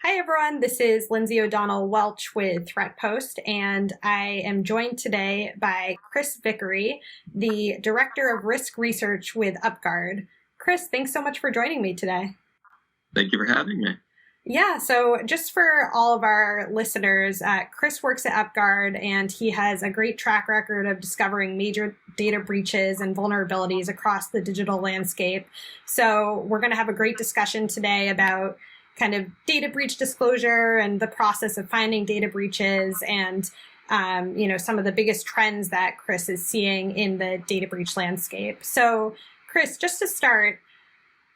Hi, everyone. This is Lindsay O'Donnell Welch with Threatpost, and I am joined today by Chris Vickery, the Director of Risk Research with UpGuard. Chris, thanks so much for joining me today. Thank you for having me. Yeah, so just for all of our listeners, Chris works at UpGuard, and he has a great track record of discovering major data breaches and vulnerabilities across the digital landscape. So we're going to have a great discussion today about kind of data breach disclosure and the process of finding data breaches and some of the biggest trends that Chris is seeing in the data breach landscape. So Chris, just to start,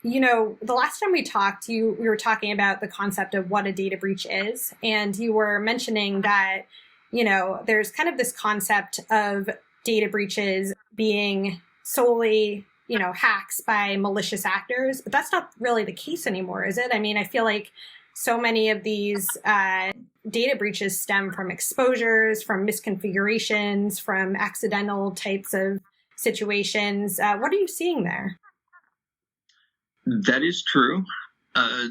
the last time we talked, we were talking about the concept of what a data breach is, and you were mentioning that, there's kind of this concept of data breaches being solely hacks by malicious actors, but that's not really the case anymore, is it? I mean, I feel like so many of these data breaches stem from exposures, from misconfigurations, from accidental types of situations. What are you seeing there? That is true.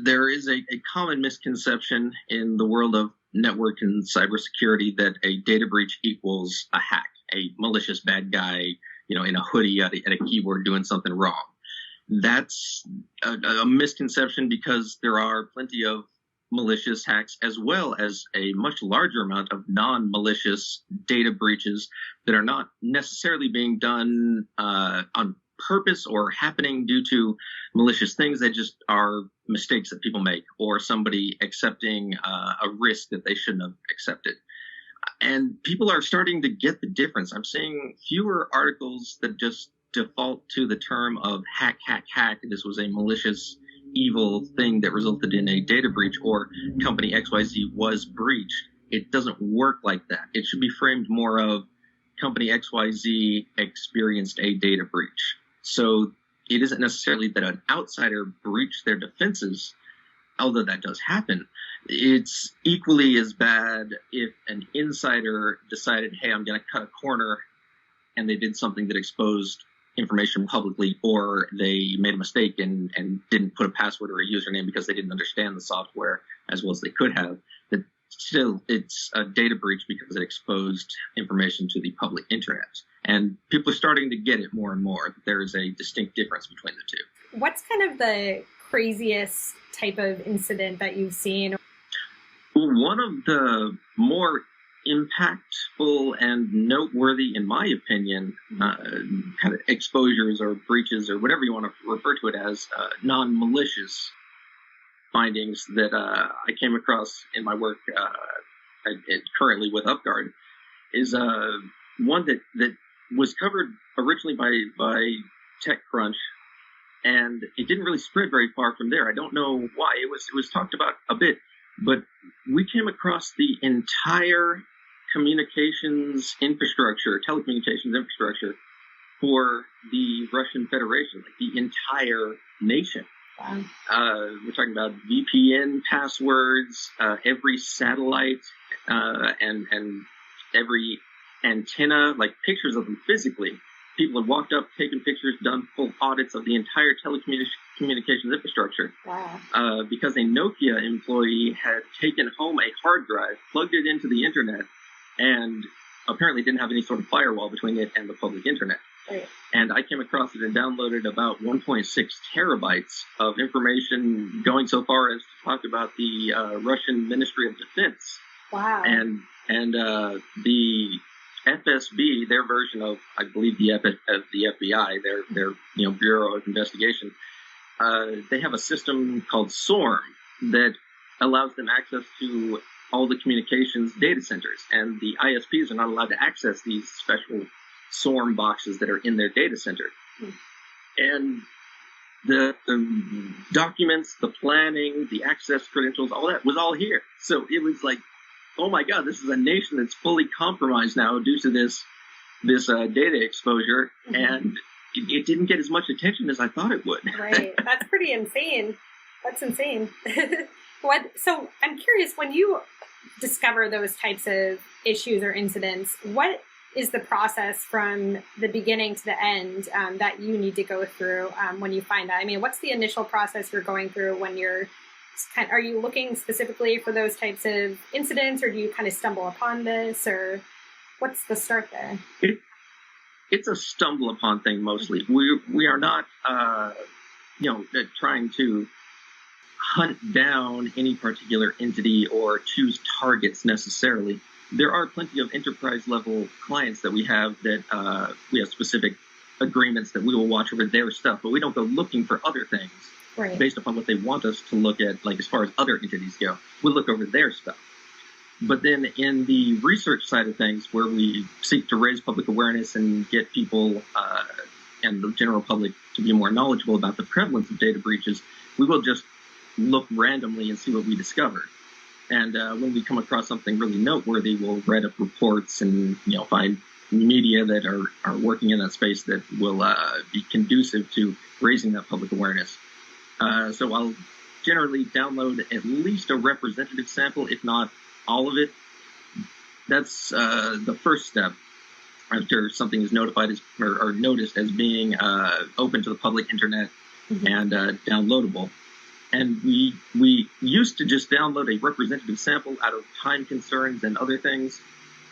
There is a common misconception in the world of network and cybersecurity that a data breach equals a hack, a malicious bad guy, in a hoodie at a keyboard doing something wrong. That's a misconception because there are plenty of malicious hacks as well as a much larger amount of non-malicious data breaches that are not necessarily being done on purpose or happening due to malicious things. They just are mistakes that people make or somebody accepting a risk that they shouldn't have accepted. And people are starting to get the difference. I'm seeing fewer articles that just default to the term of hack, hack, hack. This was a malicious, evil thing that resulted in a data breach, or company XYZ was breached. It doesn't work like that. It should be framed more of company XYZ experienced a data breach. So it isn't necessarily that an outsider breached their defenses, although that does happen. It's equally as bad if an insider decided, hey, I'm going to cut a corner, and they did something that exposed information publicly, or they made a mistake and didn't put a password or a username because they didn't understand the software as well as they could have. That still, it's a data breach because it exposed information to the public internet. And people are starting to get it more and more. There is a distinct difference between the two. What's kind of the craziest type of incident that you've seen? One of the more impactful and noteworthy, in my opinion, kind of exposures or breaches or whatever you want to refer to it as, non-malicious findings that I came across in my work currently with UpGuard is one that was covered originally by TechCrunch, and it didn't really spread very far from there. I don't know why. It was talked about a bit, but we came across the entire communications infrastructure, telecommunications infrastructure for the Russian Federation, like the entire nation. Wow. We're talking about VPN passwords, every satellite, and every antenna, like pictures of them physically. People had walked up, taken pictures, done full audits of the entire telecommunications infrastructure. Wow. Because a Nokia employee had taken home a hard drive, plugged it into the internet, and apparently didn't have any sort of firewall between it and the public internet. Right. And I came across it and downloaded about 1.6 terabytes of information, going so far as to talk about the Russian Ministry of Defense. Wow. And the FSB, their version of, I believe, the FBI, their Bureau of Investigation, they have a system called SORM that allows them access to all the communications data centers, and the ISPs are not allowed to access these special SORM boxes that are in their data center. And the documents, the planning, the access credentials, all that was all here. So it was like, oh my God, this is a nation that's fully compromised now due to this data exposure, and it didn't get as much attention as I thought it would. Right, that's pretty insane. That's insane. So I'm curious, when you discover those types of issues or incidents, what is the process from the beginning to the end that you need to go through when you find that? I mean, what's the initial process you're going through when you're are you looking specifically for those types of incidents, or do you kind of stumble upon this, or what's the start there? It's a stumble upon thing mostly. We are not, trying to hunt down any particular entity or choose targets necessarily. There are plenty of enterprise level clients that we have that we have specific agreements that we will watch over their stuff, but we don't go looking for other things based upon what they want us to look at, like as far as other entities go. We look over their stuff. But then in the research side of things, where we seek to raise public awareness and get people and the general public to be more knowledgeable about the prevalence of data breaches, we will just look randomly and see what we discover. And when we come across something really noteworthy, we'll write up reports and find media that are working in that space that will be conducive to raising that public awareness. So I'll generally download at least a representative sample, if not all of it. That's the first step after something is notified as, or noticed as being open to the public internet and downloadable. And we used to just download a representative sample out of time concerns and other things,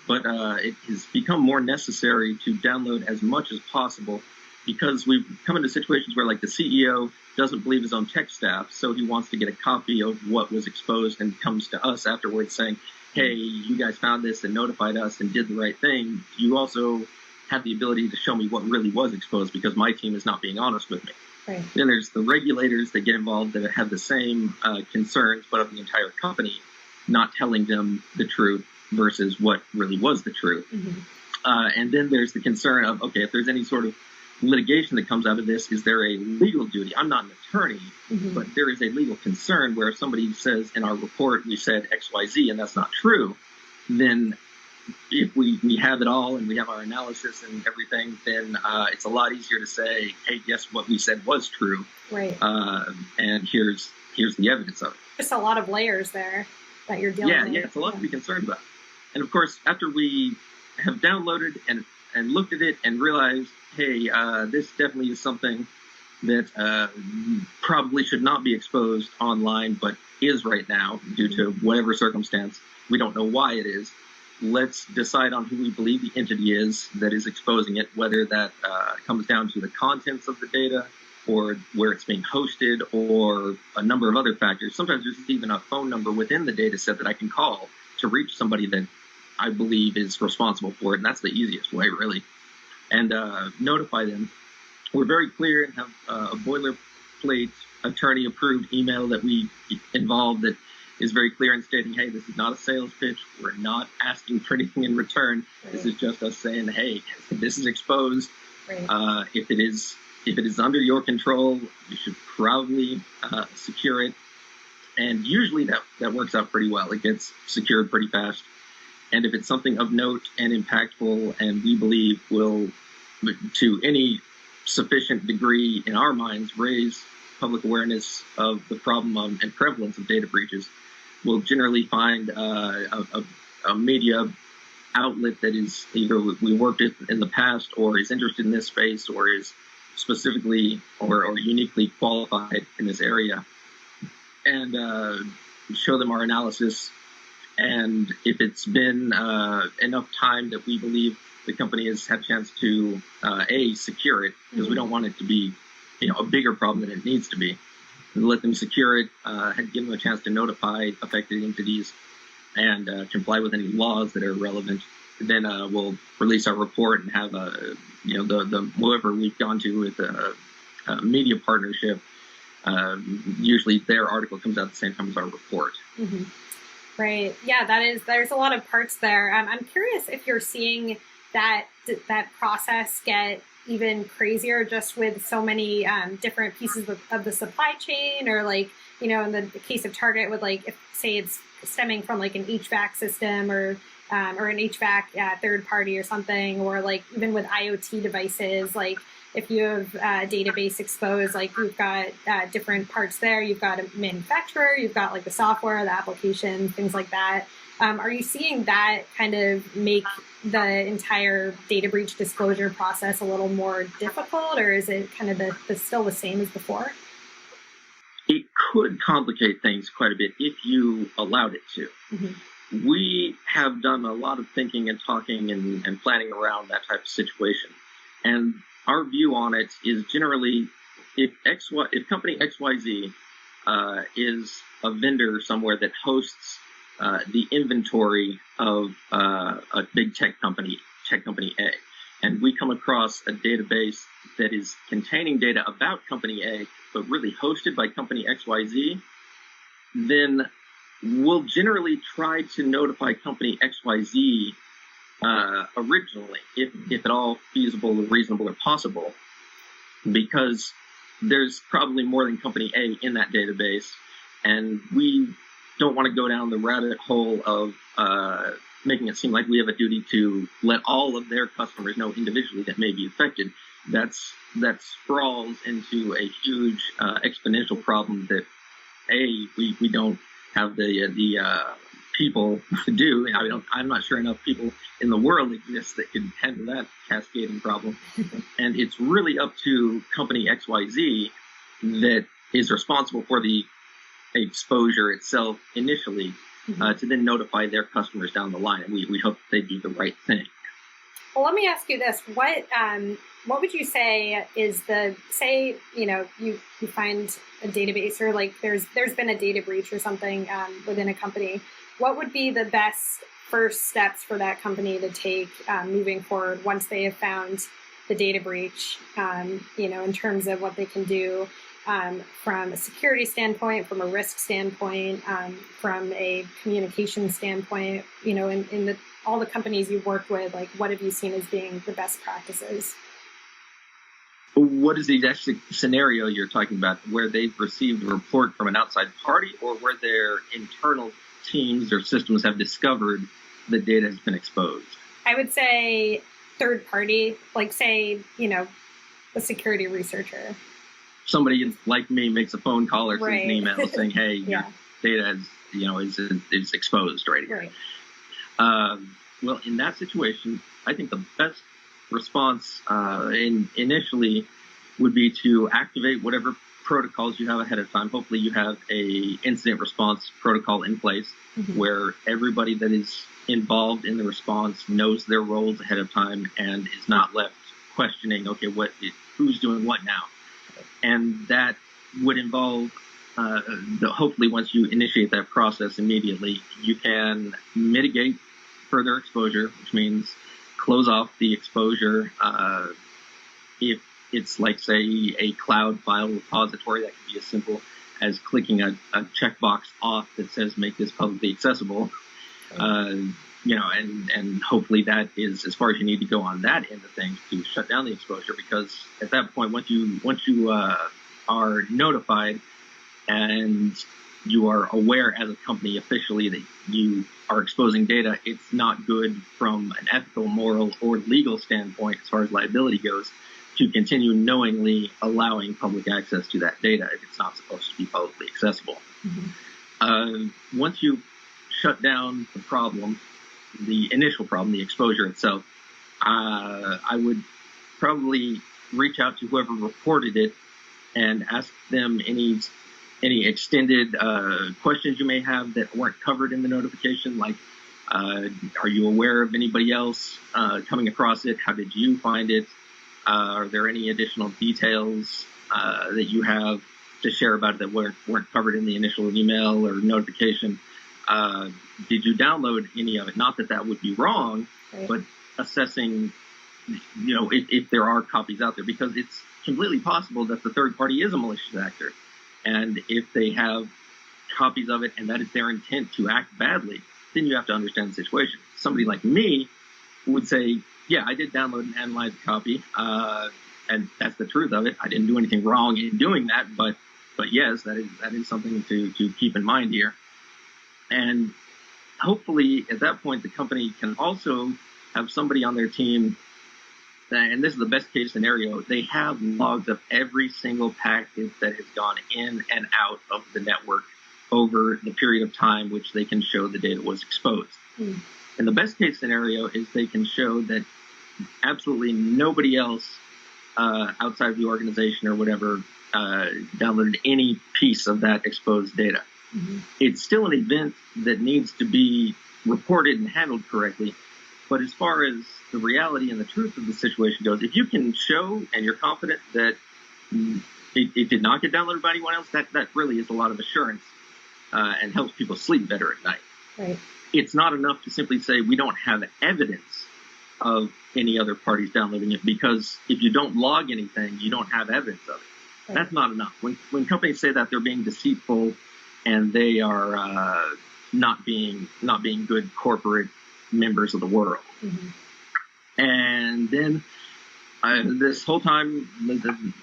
but it has become more necessary to download as much as possible, because we've come into situations where, like, the CEO doesn't believe his own tech staff, so he wants to get a copy of what was exposed and comes to us afterwards saying, hey, you guys found this and notified us and did the right thing. You also have the ability to show me what really was exposed, because my team is not being honest with me. Right. Then there's the regulators that get involved that have the same concerns, but of the entire company not telling them the truth versus what really was the truth. And then there's the concern of, okay, if there's any sort of litigation that comes out of this, is there a legal duty? I'm not an attorney, but there is a legal concern where if somebody says in our report we said XYZ and that's not true, then if we have it all and we have our analysis and everything, then it's a lot easier to say, hey, guess what we said was true. Right. And here's the evidence of it. Just a lot of layers there that you're dealing with. Yeah, it's a lot to be concerned about. And of course, after we have downloaded and looked at it and realized, hey, this definitely is something that probably should not be exposed online, but is right now due to whatever circumstance. We don't know why it is. Let's decide on who we believe the entity is that is exposing it, whether that comes down to the contents of the data or where it's being hosted or a number of other factors. Sometimes there's even a phone number within the data set that I can call to reach somebody that I believe is responsible for it, and that's the easiest way, really. And notify them. We're very clear and have a boilerplate attorney-approved email that we involve that is very clear in stating, hey, this is not a sales pitch. We're not asking for anything in return. Right. This is just us saying, hey, this is exposed. Right. If it is under your control, you should probably secure it. And usually that works out pretty well. It gets secured pretty fast. And if it's something of note and impactful and we believe will, to any sufficient degree in our minds, raise public awareness of the problem and prevalence of data breaches, we'll generally find a media outlet that is either we worked with in the past or is interested in this space or is specifically or uniquely qualified in this area, and show them our analysis. And if it's been enough time that we believe the company has had a chance to secure it, because we don't want it to be a bigger problem than it needs to be. Let them secure it, give them a chance to notify affected entities and comply with any laws that are relevant. Then we'll release our report and have the whoever we've gone to with a media partnership. Usually their article comes out at the same time as our report. Right. Yeah, there's a lot of parts there. I'm curious if you're seeing that process get even crazier just with so many different pieces of the supply chain, or like, in the case of Target with, like, if say it's stemming from like an HVAC system or an HVAC third party or something, or like even with IoT devices, like if you have a database exposed, like you've got different parts there. You've got a manufacturer, you've got like the software, the application, things like that. Are you seeing that kind of make the entire data breach disclosure process a little more difficult, or is it kind of still the same as before? It could complicate things quite a bit if you allowed it to. We have done a lot of thinking and talking and planning around that type of situation. And our view on it is generally if company XYZ is a vendor somewhere that hosts the inventory of a big tech company A, and we come across a database that is containing data about company A, but really hosted by company XYZ, then we'll generally try to notify company XYZ originally, if at all feasible or reasonable or possible, because there's probably more than company A in that database, and we don't want to go down the rabbit hole of making it seem like we have a duty to let all of their customers know individually that may be affected. That sprawls into a huge exponential problem that we don't have the people to do. I'm not sure enough people in the world exist that can handle that cascading problem. And it's really up to company XYZ that is responsible for the exposure itself initially to then notify their customers down the line. And we hope they do the right thing. Well, let me ask you this. What would you say is you find a database, or like there's been a data breach or something within a company. What would be the best first steps for that company to take moving forward once they have found the data breach, in terms of what they can do from a security standpoint, from a risk standpoint, from a communication standpoint, in all the companies you've worked with, like what have you seen as being the best practices? What is the exact scenario you're talking about, where they've received a report from an outside party, or where their internal teams or systems have discovered the data has been exposed? I would say third party, like say, a security researcher. Somebody like me makes a phone call or sends an email saying, hey, yeah. Your data is exposed right here. Right. Well, in that situation, I think the best response initially would be to activate whatever protocols you have ahead of time. Hopefully you have a incident response protocol in place where everybody that is involved in the response knows their roles ahead of time and is not left questioning, okay, who's doing what now? And that would involve, hopefully once you initiate that process immediately, you can mitigate further exposure, which means close off the exposure. If it's like, say, a cloud file repository, that can be as simple as clicking a checkbox off that says make this publicly accessible. And hopefully that is as far as you need to go on that end of things to shut down the exposure, because at that point, once you are notified and you are aware as a company officially that you are exposing data, it's not good from an ethical, moral, or legal standpoint as far as liability goes to continue knowingly allowing public access to that data if it's not supposed to be publicly accessible. Once you shut down the problem, the initial problem, the exposure itself, I would probably reach out to whoever reported it and ask them any extended questions you may have that weren't covered in the notification, like are you aware of anybody else coming across it? How did you find it? Are there any additional details that you have to share about it that weren't covered in the initial email or notification? Did you download any of it? Not that that would be wrong, right, but assessing, if there are copies out there, because it's completely possible that the third party is a malicious actor. And if they have copies of it and that is their intent to act badly, then you have to understand the situation. Somebody like me would say, yeah, I did download and analyze a copy, and that's the truth of it. I didn't do anything wrong in doing that, but yes, that is something to keep in mind here. And hopefully at that point, the company can also have somebody on their team, and this is the best case scenario, they have logs of every single packet that has gone in and out of the network over the period of time which they can show the data was exposed. And the best case scenario is they can show that absolutely nobody else outside of the organization or whatever downloaded any piece of that exposed data. Mm-hmm. It's still an event that needs to be reported and handled correctly. But as far as the reality and the truth of the situation goes, if you can show and you're confident that it did not get downloaded by anyone else, that really is a lot of assurance and helps people sleep better at night. Right. It's not enough to simply say we don't have evidence of any other parties downloading it, because if you don't log anything, you don't have evidence of it. Right. That's not enough. When companies say that, they're being deceitful and they are not being good corporate members of the world. Mm-hmm. And then this whole time,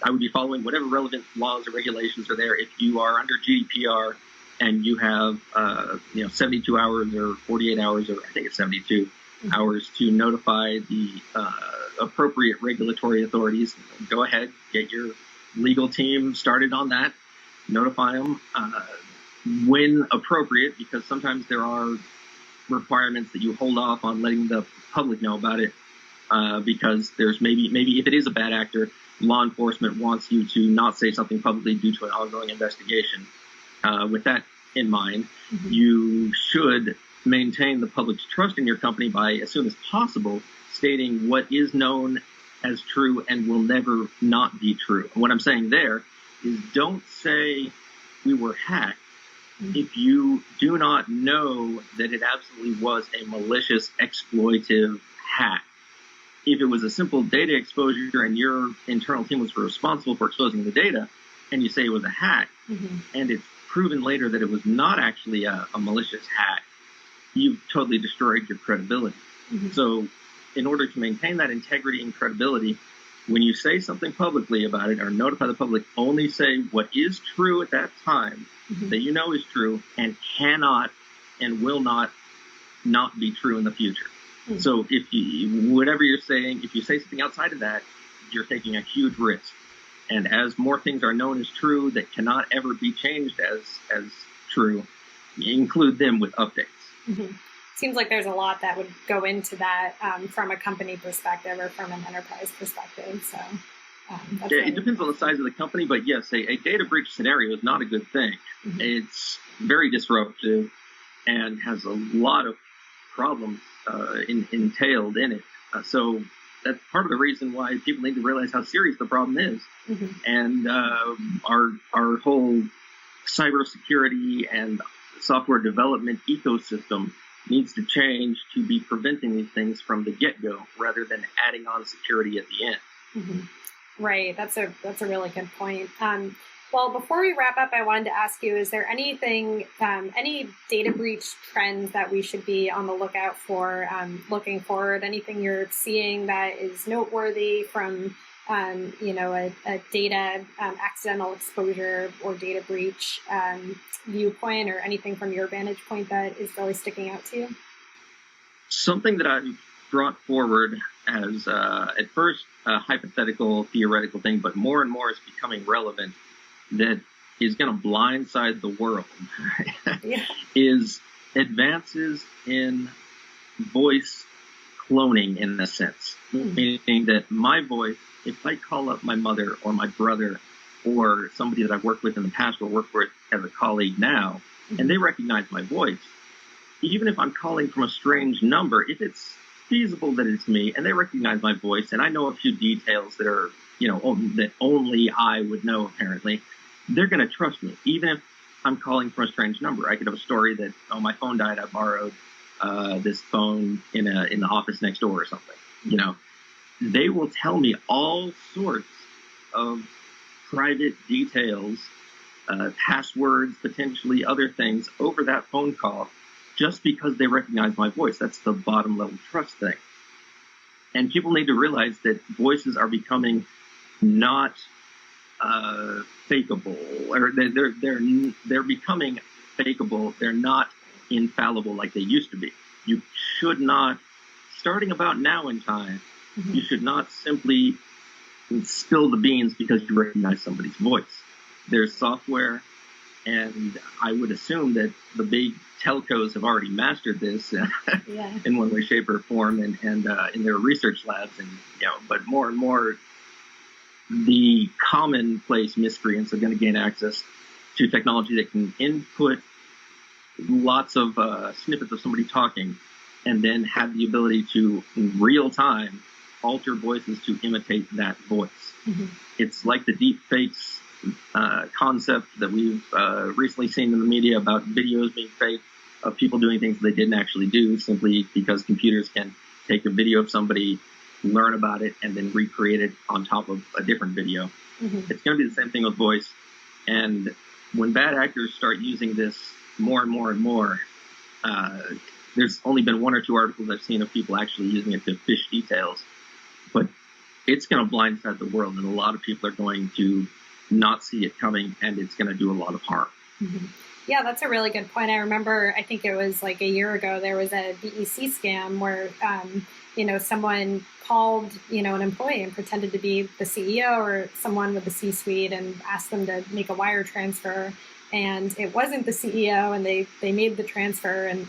I would be following whatever relevant laws or regulations are there. If you are under GDPR and you have 72 hours or 48 hours, or I think it's 72 hours to notify the appropriate regulatory authorities, go ahead, get your legal team started on that, notify them when appropriate, because sometimes there are requirements that you hold off on letting the public know about it, because there's maybe if it is a bad actor, law enforcement wants you to not say something publicly due to an ongoing investigation. With that in mind, you should maintain the public's trust in your company by, as soon as possible, stating what is known as true and will never not be true. And what I'm saying there is, don't say we were hacked if you do not know that it absolutely was a malicious, exploitive hack. If it was a simple data exposure and your internal team was responsible for exposing the data, and you say it was a hack, and it's proven later that it was not actually a malicious hack, you've totally destroyed your credibility. So in order to maintain that integrity and credibility, when you say something publicly about it or notify the public, only say what is true at that time, that you know is true, and cannot and will not be true in the future. So if whatever you're saying, if you say something outside of that, you're taking a huge risk. And as more things are known as true that cannot ever be changed as true, include them with updates. Seems like there's a lot that would go into that from a company perspective or from an enterprise perspective. So it depends on the size of the company, but yes, a data breach scenario is not a good thing. It's very disruptive and has a lot of problems entailed in it. So that's part of the reason why people need to realize how serious the problem is. And our whole cybersecurity and software development ecosystem needs to change to be preventing these things from the get-go rather than adding on security at the end. Right. That's a really good point. Well, before we wrap up, I wanted to ask you, is there anything, any data breach trends that we should be on the lookout for looking forward? Anything you're seeing that is noteworthy from, a data accidental exposure or data breach viewpoint, or anything from your vantage point that is really sticking out to you? Something that I've brought forward as, at first, a hypothetical, theoretical thing, but more and more is becoming relevant, that is going to blindside the world, is advances in voice cloning, in a sense. Meaning that my voice, if I call up my mother or my brother or somebody that I've worked with in the past or work with as a colleague now, and they recognize my voice, even if I'm calling from a strange number, if it's feasible that it's me and they recognize my voice and I know a few details that are, that only I would know apparently, they're going to trust me, even if I'm calling from a strange number. I could have a story that, my phone died, I borrowed this phone in the office next door or something. They will tell me all sorts of private details, passwords, potentially other things over that phone call, just because they recognize my voice. That's the bottom level trust thing. And people need to realize that voices are becoming not fakeable, or they're becoming fakeable. They're not infallible like they used to be. You should not, starting about now in time, you should not simply spill the beans because you recognize somebody's voice. There's software, and I would assume that the big telcos have already mastered this in one way, shape, or form, and in their research labs, but more and more the commonplace miscreants are going to gain access to technology that can input lots of snippets of somebody talking and then have the ability to, in real time, alter voices to imitate that voice. Mm-hmm. It's like the deep fakes concept that we've recently seen in the media about videos being faked of people doing things they didn't actually do simply because computers can take a video of somebody, learn about it, and then recreate it on top of a different video. Mm-hmm. It's going to be the same thing with voice. And when bad actors start using this more and more and more, there's only been one or two articles I've seen of people actually using it to fish details. But it's going to blindside the world, and a lot of people are going to not see it coming, and it's going to do a lot of harm. Mm-hmm. Yeah, that's a really good point. I remember, I think it was like a year ago, there was a VEC scam where, someone called, an employee and pretended to be the CEO or someone with the C-suite and asked them to make a wire transfer. And it wasn't the CEO, and they made the transfer and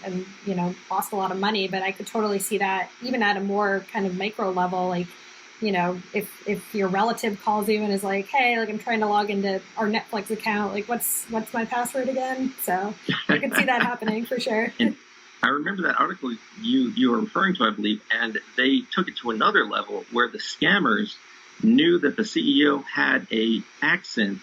lost a lot of money. But I could totally see that even at a more kind of micro level, like, if your relative calls you and is like, hey, like I'm trying to log into our Netflix account, like what's my password again? So I could see that happening for sure. And I remember that article you were referring to, I believe, and they took it to another level where the scammers knew that the CEO had a accent,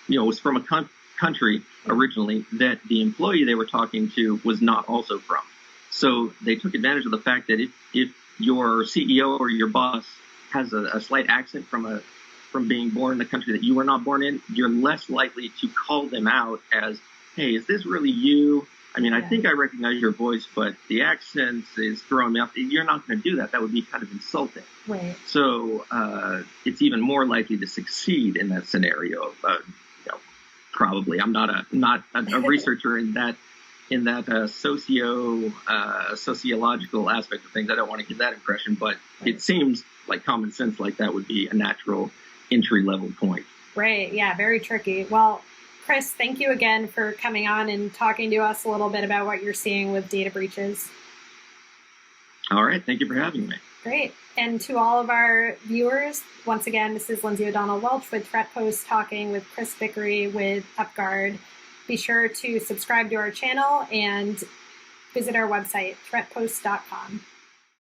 was from a country originally that the employee they were talking to was not also from. So they took advantage of the fact that if your CEO or your boss has a slight accent from being born in the country that you were not born in, you're less likely to call them out as, hey, is this really you? I mean, I think I recognize your voice, but the accent is throwing me off. You're not going to do that. That would be kind of insulting. Right. So it's even more likely to succeed in that scenario. Probably. I'm not a researcher in that sociological aspect of things. I don't want to give that impression, but It seems like common sense like that would be a natural entry level point. Right. Yeah. Very tricky. Well, Chris, thank you again for coming on and talking to us a little bit about what you're seeing with data breaches. All right. Thank you for having me. Great. And to all of our viewers, once again, this is Lindsay O'Donnell Welch with Threatpost talking with Chris Vickery with UpGuard. Be sure to subscribe to our channel and visit our website, threatpost.com.